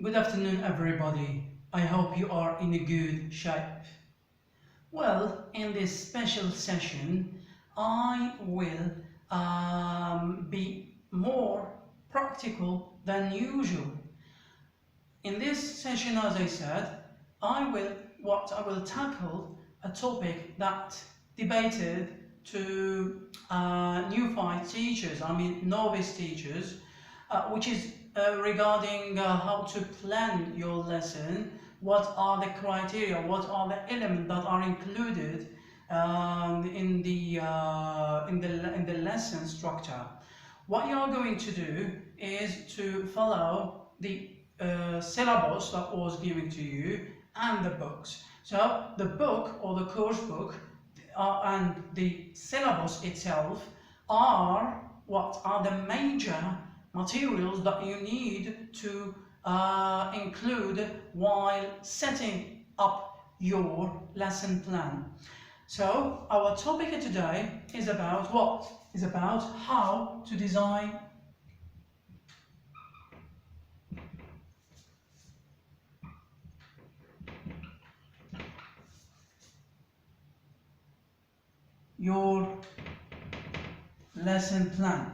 Good afternoon, everybody. I hope you are in a good shape. Well, in this special session, I will be more practical than usual. In this session, as I said, I will tackle a topic that debated to neophyte teachers, novice teachers, which is regarding how to plan your lesson, what are the criteria, what are the elements that are included in the lesson structure. What you are going to do is to follow the syllabus that was given to you and the books. So the book or the course book and the syllabus itself are what are the major materials that you need to include while setting up your lesson plan. So our topic today is about what? Is about how to design your lesson plan.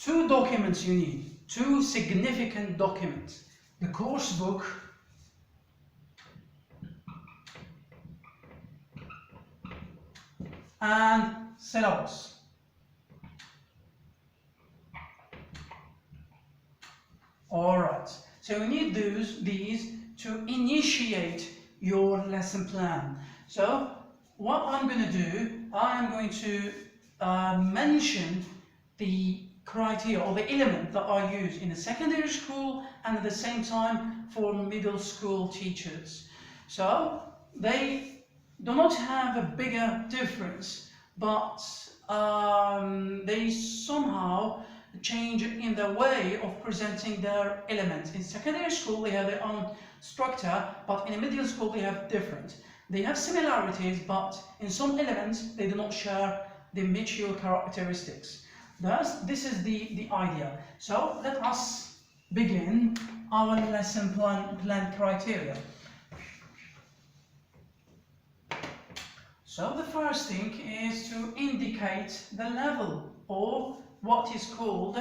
Two documents you need, two significant documents. The course book and syllabus. Alright, so you need these to initiate your lesson plan. So what I'm going to do, I am going to mention the criteria or the element that are used in the secondary school and at the same time for middle school teachers. So they do not have a bigger difference, but they somehow change in the way of presenting their elements. In secondary school they have their own structure, but in middle school they have different. They have similarities, but in some elements they do not share the mutual characteristics. Thus, this is the idea. So let us begin our lesson plan criteria. So the first thing is to indicate the level or what is called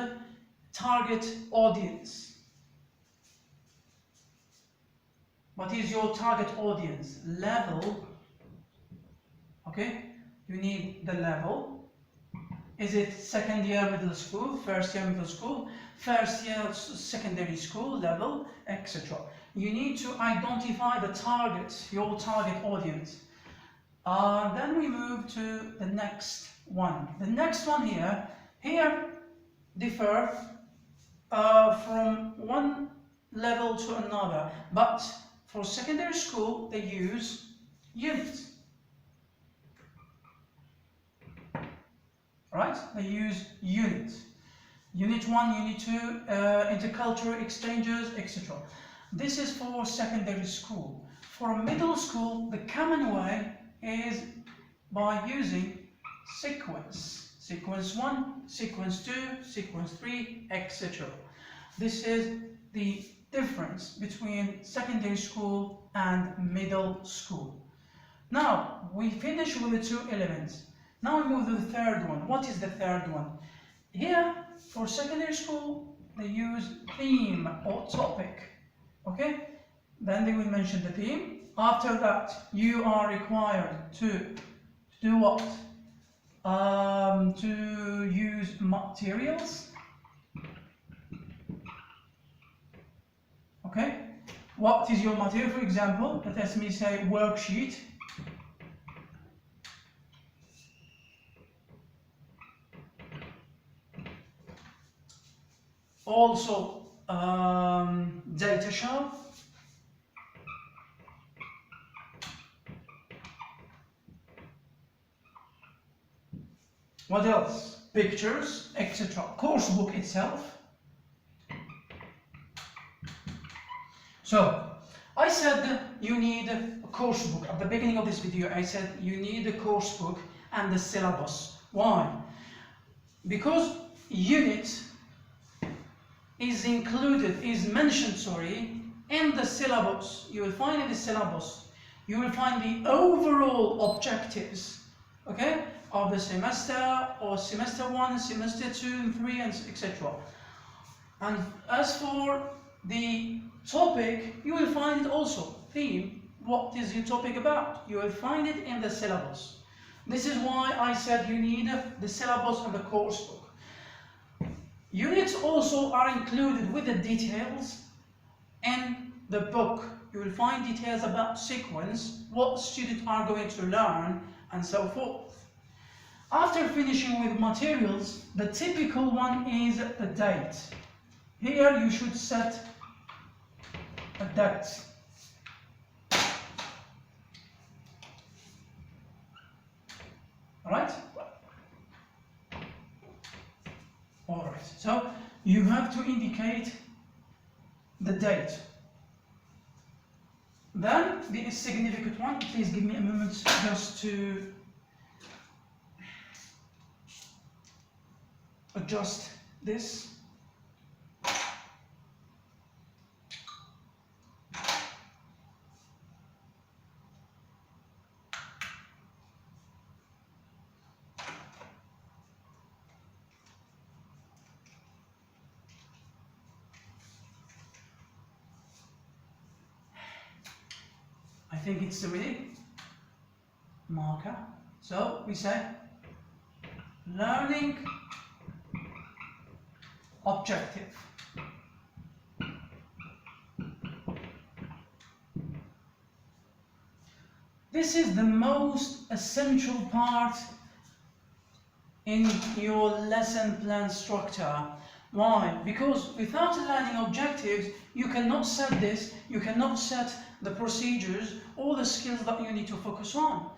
target audience. What is your target audience? Level. Okay, you need the level. Is it second year middle school, first year middle school, first year secondary school level, etc. You need to identify the target, your target audience. Then we move to the next one. The next one here differ from one level to another, but for secondary school they use units. Right? They use units. Unit 1, Unit 2, intercultural exchanges, etc. This is for secondary school. For middle school, the common way is by using sequence. Sequence 1, sequence 2, sequence 3, etc. This is the difference between secondary school and middle school. Now, we finish with the two elements. Now we move to the third one. What is the third one? Here, for secondary school, they use theme or topic. Okay? Then they will mention the theme. After that, you are required to do what? To use materials. Okay? What is your material? For example, let me say worksheet. Also, data show. What else? Pictures, etc. Course book itself. So, I said you need a course book. At the beginning of this video, I said you need a course book and the syllabus. Why? Because unit is mentioned in the syllabus. You will find in the syllabus, you will find the overall objectives, okay, of the semester, or semester 1, semester 2, and 3, and etc. And as for the topic, you will find it also. Theme, what is your topic about? You will find it in the syllabus. This is why I said you need the syllabus and the course book. Units also are included with the details in the book. You will find details about sequence, what students are going to learn, and so forth. After finishing with materials, the typical one is the date. Here you should set a date. Alright? Alright, so you have to indicate the date. Then the significant one, please give me a moment just to adjust this. I think it's ready. Marker. So we say learning objective. This is the most essential part in your lesson plan structure. Why? Because without learning objectives, you cannot set this, you cannot set the procedures or the skills that you need to focus on.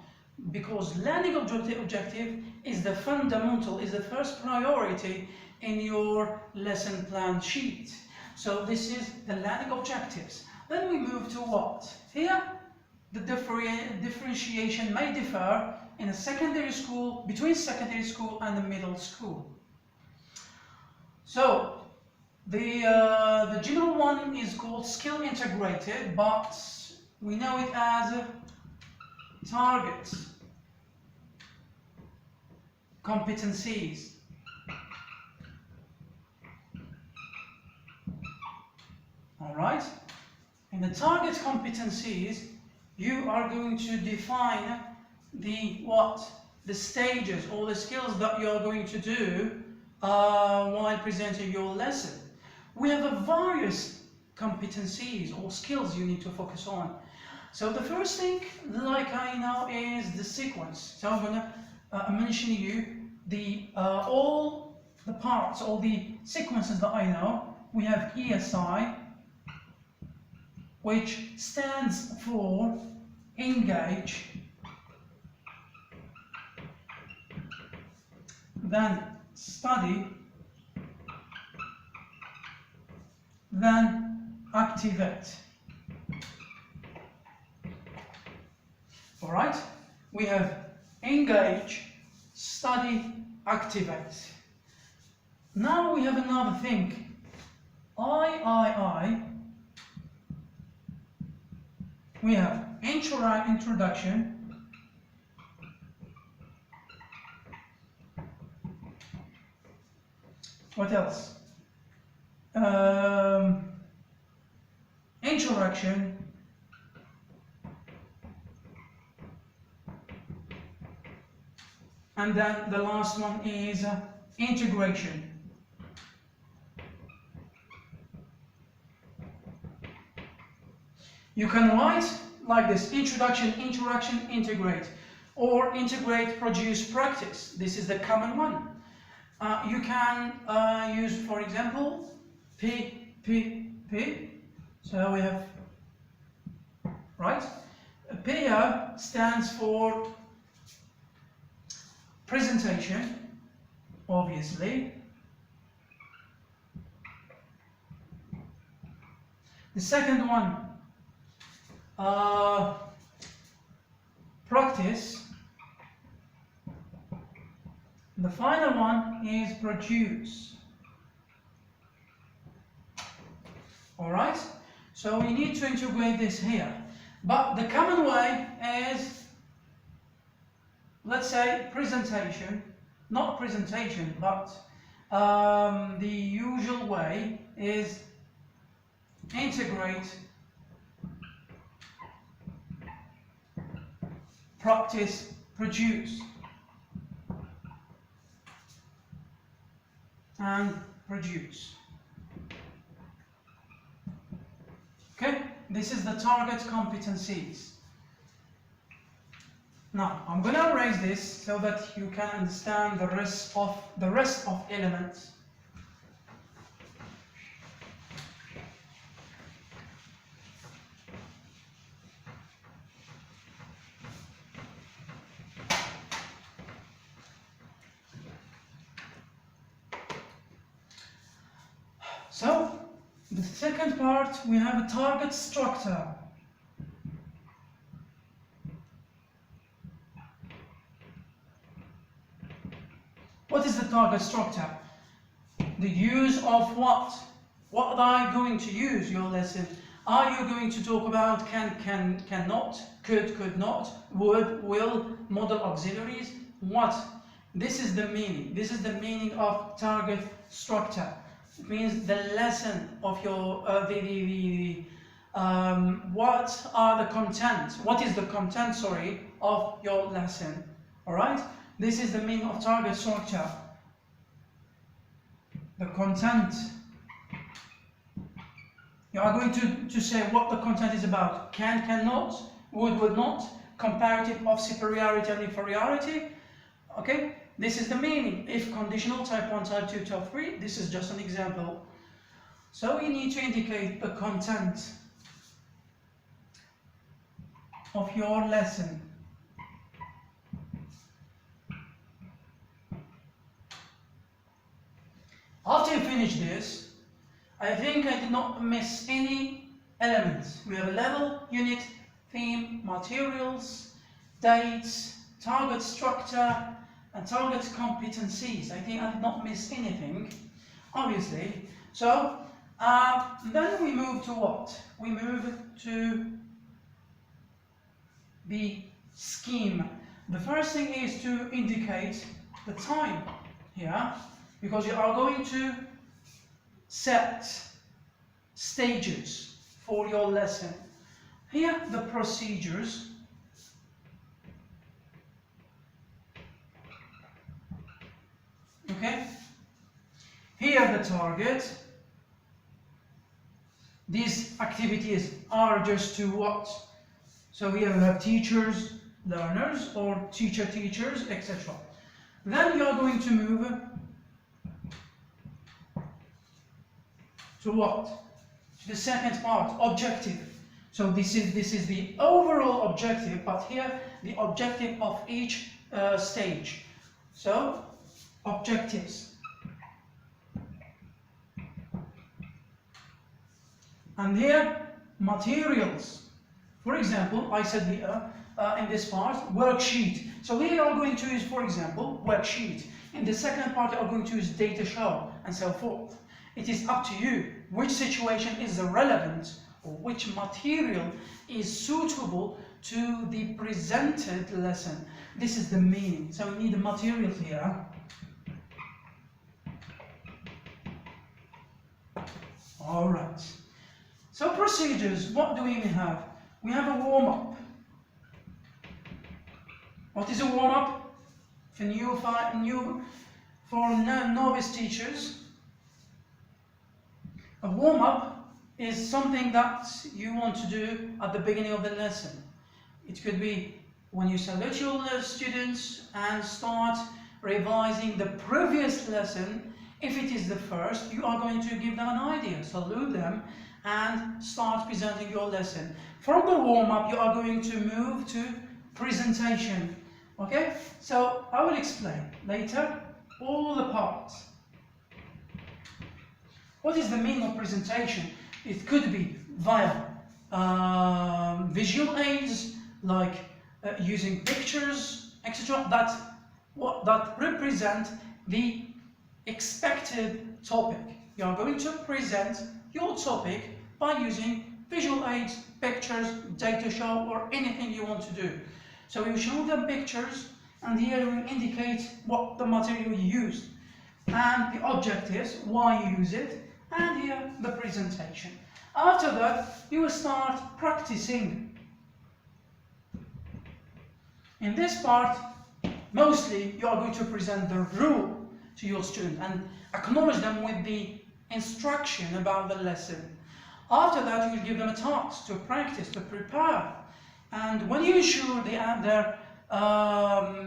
Because learning objective is the fundamental, is the first priority in your lesson plan sheet. So this is the learning objectives. Then we move to what? Here, the differentiation may differ in a secondary school, between secondary school and the middle school. So the general one is called skill integrated, but we know it as target competencies. All right. In the target competencies, you are going to define the stages or the skills that you are going to do while presenting your lesson. We have various competencies or skills you need to focus on. So the first thing, like I know, is the sequence. So I'm going to mention you all the parts, all the sequences that I know. We have ESI, which stands for engage, then study, then activate. All right, we have engage, study, activate. Now we have another thing, I. We have introduction, what else? Introduction, and then the last one is integration. You can write like this: introduction, interaction, integrate, or integrate, produce, practice. This is the common one. You can use, for example, P. So we have, right? P stands for presentation, obviously. The second one, practice, The final one is produce. Alright? So we need to integrate this here. But the common way is, let's say, presentation. Not presentation, but the usual way is integrate, practice, produce. And produce. Okay, this is the target competencies. Now, I'm going to erase this so that you can understand the rest of elements. So, the second part, we have a target structure. What is the target structure? The use of what? What are you going to use your lesson? Are you going to talk about can, cannot, could not, would, will, model auxiliaries? What? This is the meaning. This is the meaning of target structure. It means the lesson of your, what are the content? What is the content, sorry, of your lesson? Alright? This is the meaning of target structure. The content. You are going to say what the content is about. Can, cannot, would not, comparative of superiority and inferiority. Okay? This is the meaning. If conditional, type 1, type 2, type 3, this is just an example. So we need to indicate the content of your lesson. After you finish this, I think I did not miss any elements. We have a level, unit, theme, materials, dates, target structure, and target competencies. I think I did not miss anything, obviously. So, then we move to what? We move to the scheme. The first thing is to indicate the time here, because you are going to set stages for your lesson. Here, the procedures. Okay? Here, the target. These activities are just to what? So here we have teachers, learners, or teachers, etc. Then you are going to move to what? To the second part, objective. So this is the overall objective, but here the objective of each stage. So objectives. And here materials. For example, I said here in this part, worksheet. So here you are going to use, for example, worksheet. In the second part, you are going to use data show and so forth. It is up to you which situation is relevant or which material is suitable to the presented lesson. This is the meaning. So we need the materials here. Alright. So procedures, what do we have? We have a warm-up. What is a warm-up? For novice teachers, a warm-up is something that you want to do at the beginning of the lesson. It could be when you salute your students and start revising the previous lesson. If it is the first, you are going to give them an idea, salute them, and start presenting your lesson. From the warm-up, you are going to move to presentation. Okay? So I will explain later all the parts. What is the meaning of presentation? It could be via visual aids, like using pictures, etc. That that represent the expected topic. You are going to present your topic by using visual aids, pictures, data show, or anything you want to do. So you show them pictures, and here you indicate what the material you used, and the objectives, why you use it, and here the presentation. After that, you will start practicing. In this part, mostly you are going to present the rule to your student and acknowledge them with the instruction about the lesson. After that, you will give them a task to practice, to prepare. And when you ensure their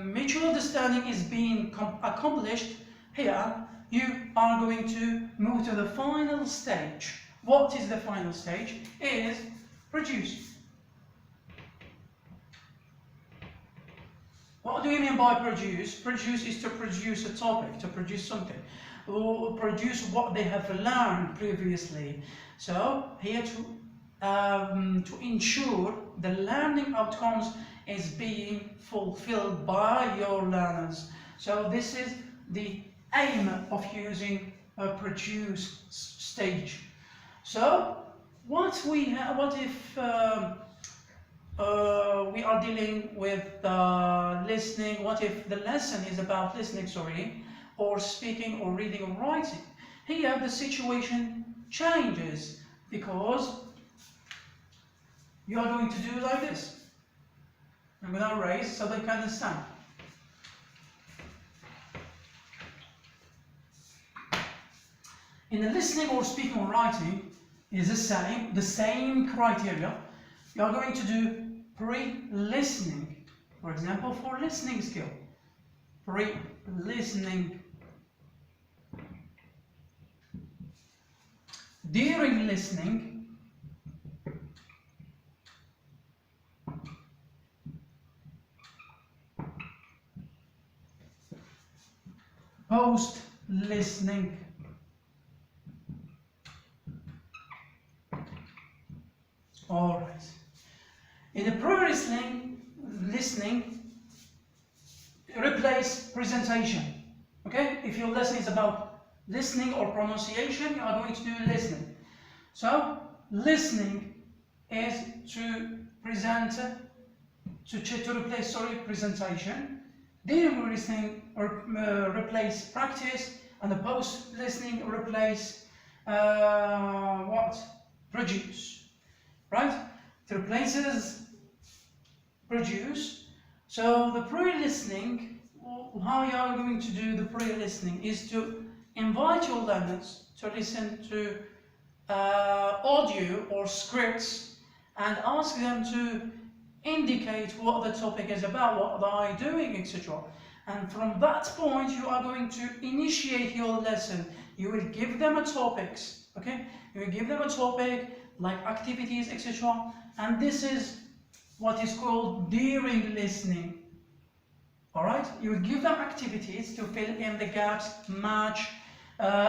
mutual understanding is being accomplished, here you are going to move to the final stage. What is the final stage? Is produce. What do you mean by produce? Produce is to produce a topic, to produce something, or produce what they have learned previously. So here to ensure the learning outcomes is being fulfilled by your learners. So this is the aim of using a produce stage. So what if we are dealing with listening? What if the lesson is about listening, or speaking, or reading, or writing? Here the situation changes, because you are going to do like this. I'm going to raise so they can understand. In the listening or speaking or writing is the same criteria. You are going to do pre-listening. For example, for listening skill, pre-listening. During listening, post-listening. All right. In the pre-listening, replace presentation. Okay? If your lesson is about listening or pronunciation, you are going to do listening. So, listening is to present, to replace, presentation. During listening, replace practice, and the post-listening replace what? Produce. Right? It replaces produce. So the pre-listening, how you are going to do the pre-listening is to invite your learners to listen to audio or scripts and ask them to indicate what the topic is about, what they are doing, etc. And from that point, you are going to initiate your lesson. You will give them a topics, okay? You will give them a topic, like activities, etc. And this is what is called during listening. Alright? You will give them activities to fill in the gaps, match,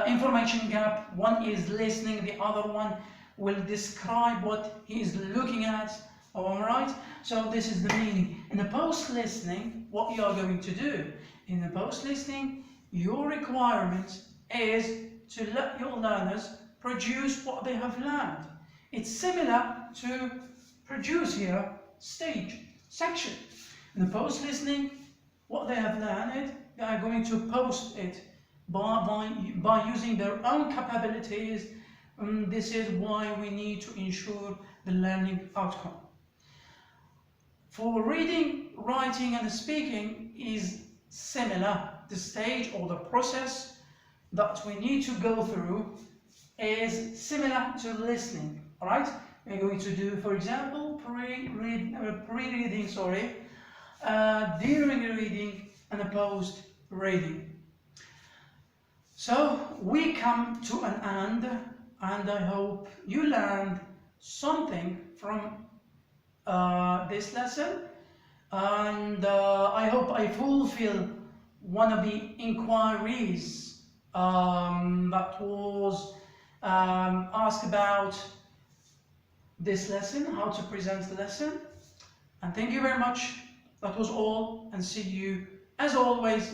information gap. One is listening, the other one will describe what he is looking at. Alright? So this is the meaning. In the post-listening, what you are going to do, in the post-listening, your requirement is to let your learners produce what they have learned. It's similar to produce here, stage, section. In the post-listening, what they have learned, they are going to post it by using their own capabilities. This is why we need to ensure the learning outcome. For reading, writing, and speaking is similar. The stage or the process that we need to go through is similar to listening. All right, we're going to do, for example, pre-reading, during reading, and post-reading. So we come to an end, and I hope you learned something from this lesson, and I hope I fulfill one of the inquiries that was asked about this lesson, how to present the lesson. And thank you very much. That was all, and see you As always,